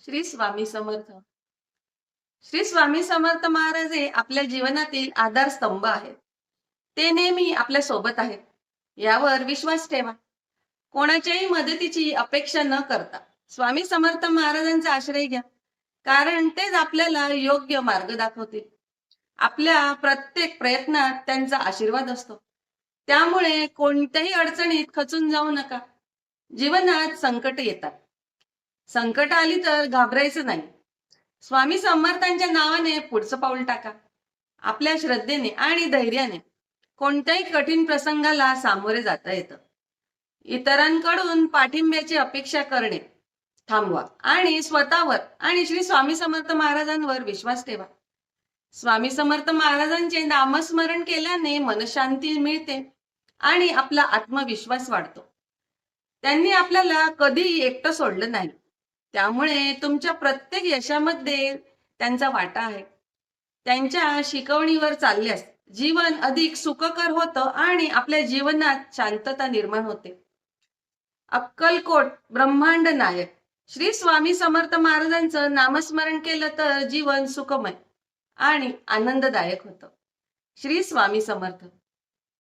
श्री स्वामी समर्थ. श्री स्वामी समर्थ महाराज हे आपल्या जीवनातील आधारस्तंभ आहेत. ते नेहमी आपल्या सोबत आहेत. यावर विश्वास ठेवा. कोणाच्याही मदतीची अपेक्षा न करता स्वामी समर्थ महाराजांचा आश्रय घ्या. कारण तेच आपल्याला योग्य मार्ग दाखवतील. आपल्या प्रत्येक प्रयत्नात त्यांचा आशीर्वाद असतो. त्यामुळे कोणत्याही अडचणीत खचून जाऊ नका. जीवनात संकट येतात. संकट आली तर घाबरायचं नाही. स्वामी समर्थांच्या नावाने पुढचं पाऊल टाका. आपल्या श्रद्धेने आणि धैर्याने कोणत्याही कठीण प्रसंगाला सामोरे जाता येतं. इतरांकडून पाठिंब्याची अपेक्षा करणे थांबवा आणि स्वतःवर आणि श्री स्वामी समर्थ महाराजांवर विश्वास ठेवा. स्वामी समर्थ महाराजांचे नामस्मरण केल्याने मनशांती मिळते आणि आपला आत्मविश्वास वाढतो. त्यांनी आपल्याला कधीही एकटं सोडलं नाही. त्यामुळे तुमच्या प्रत्येक यशामध्ये त्यांचा वाटा आहे. त्यांच्या शिकवणीवर चालल्यास जीवन अधिक सुखकर होतं आणि आपल्या जीवनात शांतता निर्माण होते. अक्कलकोट ब्रह्मांड नायक श्री स्वामी समर्थ महाराजांचं नामस्मरण केलं तर जीवन सुखमय आणि आनंददायक होतं. श्री स्वामी समर्थ.